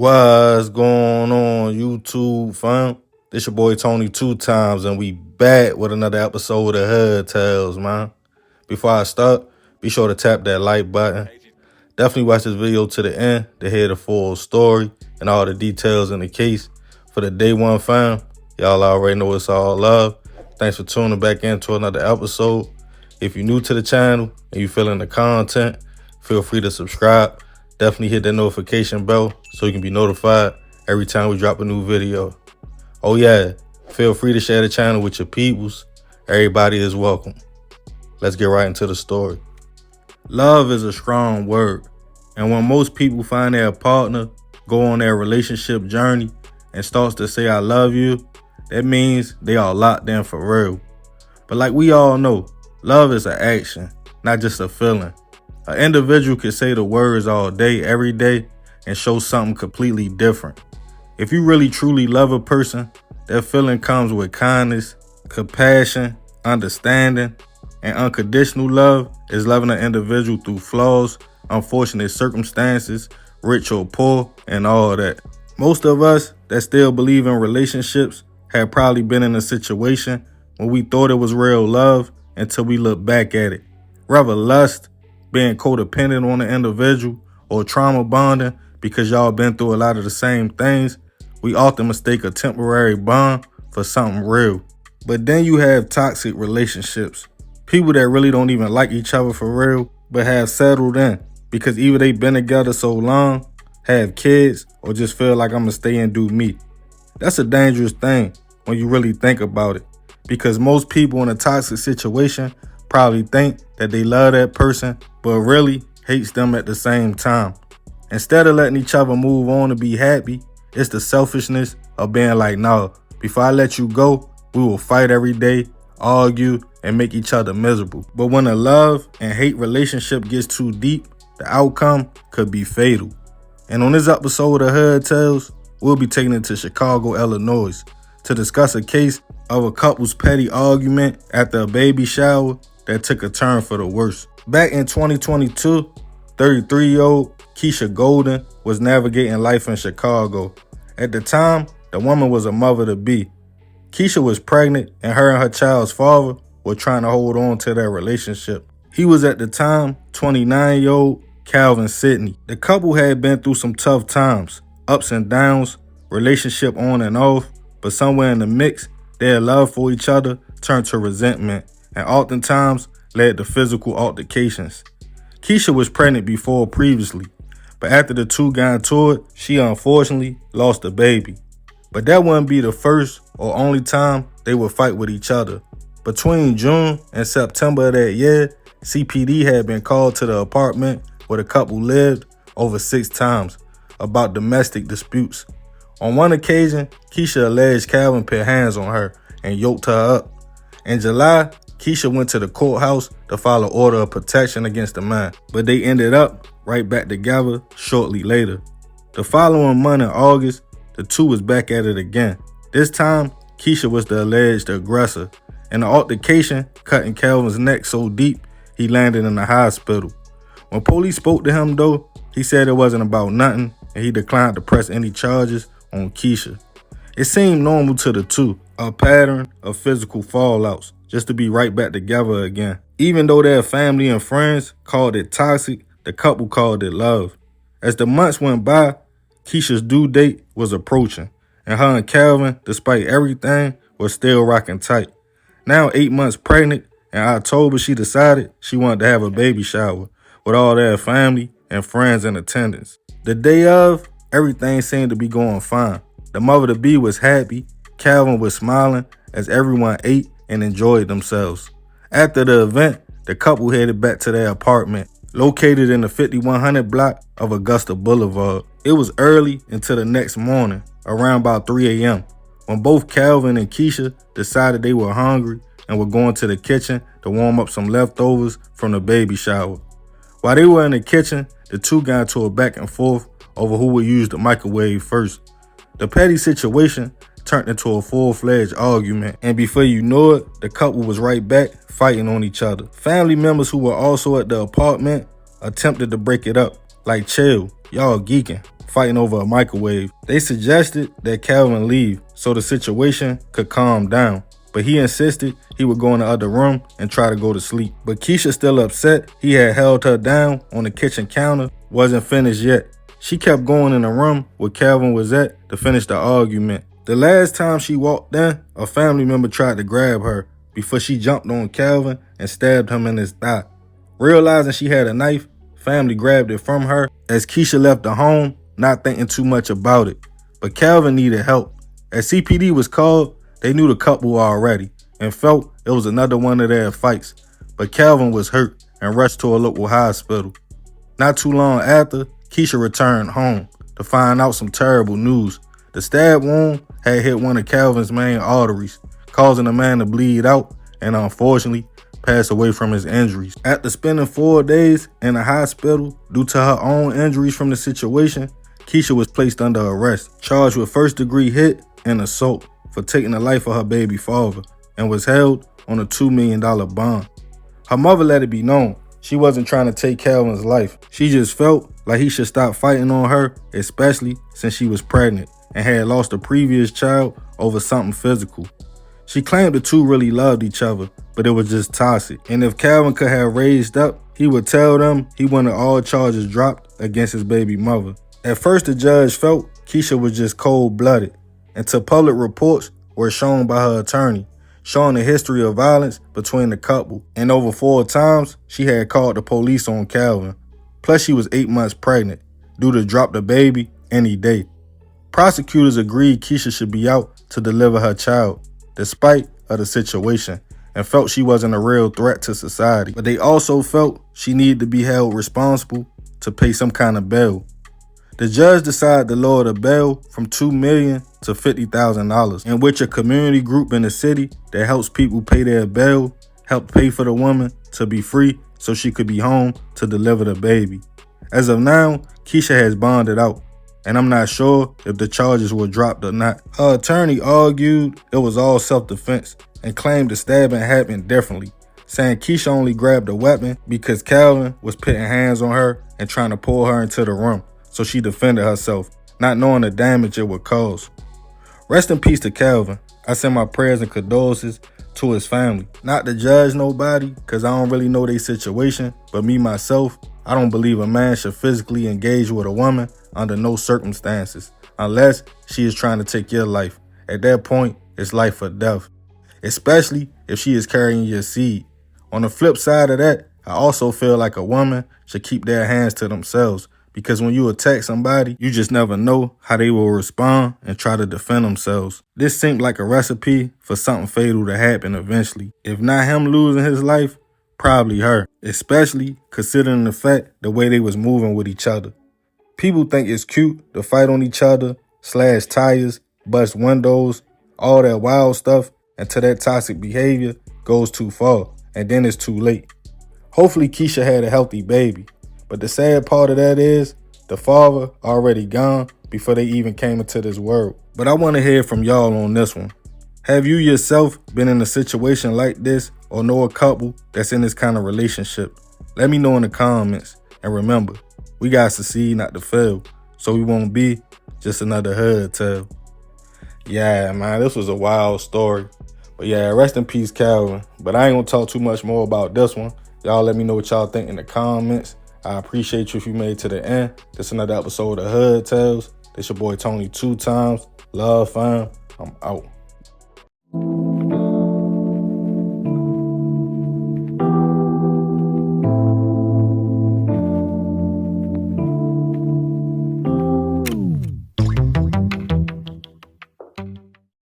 What's going on, YouTube fam? This your boy Tony 2 times, and we back with another episode of Hood Tales, man. Before I start, be sure to tap that like button. Definitely watch this video to the end to hear the full story and all the details in the case. For the day one fam, y'all already know it's all love. Thanks for tuning back into another episode. If you're new to the channel and you feeling the content, feel free to subscribe. Definitely hit that notification bell so you can be notified every time we drop a new video. Oh yeah, feel free to share the channel with your peoples. Everybody is welcome. Let's get right into the story. Love is a strong word, and when most people find their partner, go on their relationship journey, and starts to say I love you, that means they are locked in for real. But like we all know, love is an action, not just a feeling. An individual can say the words all day, every day, and show something completely different. If you really truly love a person, that feeling comes with kindness, compassion, understanding, and unconditional love is loving an individual through flaws, unfortunate circumstances, rich or poor, and all that. Most of us that still believe in relationships have probably been in a situation when we thought it was real love until we look back at it. Rather lust, being codependent on the individual, or trauma bonding because y'all been through a lot of the same things, we often mistake a temporary bond for something real. But then you have toxic relationships. People that really don't even like each other for real, but have settled in because either they've been together so long, have kids, or just feel like I'm gonna stay and do me. That's a dangerous thing when you really think about it, because most people in a toxic situation probably think that they love that person, but really hates them at the same time. Instead of letting each other move on and be happy, it's the selfishness of being like, no, before I let you go, we will fight every day, argue, and make each other miserable. But when a love and hate relationship gets too deep, the outcome could be fatal. And on this episode of Hood Tales, we'll be taking it to Chicago, Illinois, to discuss a case of a couple's petty argument after a baby shower that took a turn for the worse. Back in 2022, 33-year-old Keisha Golden was navigating life in Chicago. At the time, the woman was a mother-to-be. Keisha was pregnant, and her and her child's father were trying to hold on to their relationship. He was at the time 29-year-old Calvin Sidney. The couple had been through some tough times, ups and downs, relationship on and off, but somewhere in the mix, their love for each other turned to resentment and oftentimes led to physical altercations. Keisha was pregnant before previously, but after the two got into it, she unfortunately lost a baby. But that wouldn't be the first or only time they would fight with each other. Between June and September of that year, CPD had been called to the apartment where the couple lived over 6 times about domestic disputes. On one occasion, Keisha alleged Calvin put hands on her and yoked her up. In July, Keisha went to the courthouse to file an order of protection against the man, but they ended up right back together shortly later. The following month in August, the two was back at it again. This time, Keisha was the alleged aggressor, and the altercation cutting Calvin's neck so deep he landed in the hospital. When police spoke to him though, he said it wasn't about nothing, and he declined to press any charges on Keisha. It seemed normal to the two, a pattern of physical fallouts, just to be right back together again. Even though their family and friends called it toxic, the couple called it love. As the months went by, Keisha's due date was approaching, and her and Calvin, despite everything, were still rocking tight. Now 8 months pregnant, in October she decided she wanted to have a baby shower with all their family and friends in attendance. The day of, everything seemed to be going fine. The mother-to-be was happy, Calvin was smiling as everyone ate and enjoyed themselves. After the event, the couple headed back to their apartment, located in the 5100 block of Augusta Boulevard. It was early into the next morning, around about 3 a.m., when both Calvin and Keisha decided they were hungry and were going to the kitchen to warm up some leftovers from the baby shower. While they were in the kitchen, the two got into a back and forth over who would use the microwave first. The petty situation turned into a full-fledged argument, and before you know it, the couple was right back fighting on each other. Family members who were also at the apartment attempted to break it up, like chill, y'all geeking. fighting over a microwave. They suggested that Calvin leave so the situation could calm down, but he insisted he would go in the other room and try to go to sleep. But Keisha, still upset he had held her down on the kitchen counter, wasn't finished yet. She kept going in the room where Calvin was at to finish the argument. The last time she walked in, a family member tried to grab her before she jumped on Calvin and stabbed him in his thigh. Realizing she had a knife, family grabbed it from her as Keisha left the home, not thinking too much about it. But Calvin needed help. As CPD was called, they knew the couple already and felt it was another one of their fights. But Calvin was hurt and rushed to a local hospital. Not too long after, Keisha returned home to find out some terrible news. The stab wound had hit one of Calvin's main arteries, causing the man to bleed out and unfortunately pass away from his injuries. After spending 4 days in the hospital due to her own injuries from the situation, Keisha was placed under arrest, charged with first-degree hit and assault for taking the life of her baby father, and was held on a $2 million bond. Her mother let it be known she wasn't trying to take Calvin's life. She just felt like he should stop fighting on her, especially since she was pregnant and had lost a previous child over something physical. She claimed the two really loved each other, but it was just toxic. And if Calvin could have raised up, he would tell them he wanted all charges dropped against his baby mother. At first, the judge felt Keisha was just cold-blooded, until public reports were shown by her attorney, showing the history of violence between the couple. And over 4 times, she had called the police on Calvin. Plus, she was 8 months pregnant, due to drop the baby any day. Prosecutors agreed Keisha should be out to deliver her child, despite of the situation, and felt she wasn't a real threat to society. But they also felt she needed to be held responsible to pay some kind of bail. The judge decided to lower the bail from $2 million to $50,000, in which a community group in the city that helps people pay their bail helped pay for the woman to be free so she could be home to deliver the baby. As of now, Keisha has bonded out, and I'm not sure if the charges were dropped or not. Her attorney argued it was all self-defense and claimed the stabbing happened differently, saying Keisha only grabbed a weapon because Calvin was putting hands on her and trying to pull her into the room, so she defended herself, not knowing the damage it would cause. Rest in peace to Calvin. I send my prayers and condolences to his family. Not to judge nobody, because I don't really know their situation, but me myself, I don't believe a man should physically engage with a woman under no circumstances, unless she is trying to take your life. At that point, it's life or death, especially if she is carrying your seed. On the flip side of that, I also feel like a woman should keep their hands to themselves, because when you attack somebody, you just never know how they will respond and try to defend themselves. This seemed like a recipe for something fatal to happen eventually. If not him losing his life, probably her, especially considering the fact the way they was moving with each other. People think it's cute to fight on each other, slash tires, bust windows, all that wild stuff, until that toxic behavior goes too far, and then it's too late. Hopefully Keisha had a healthy baby, but the sad part of that is the father already gone before they even came into this world. But I want to hear from y'all on this one. Have you yourself been in a situation like this, or know a couple that's in this kind of relationship? Let me know in the comments. And remember, we got to succeed, not to fail, so we won't be just another hood tale. Yeah, man, this was a wild story. But yeah, rest in peace, Calvin. But I ain't gonna talk too much more about this one. Y'all let me know what y'all think in the comments. I appreciate you if you made it to the end. This another episode of Hood Tales. This your boy Tony 2 times. Love, fam. I'm out.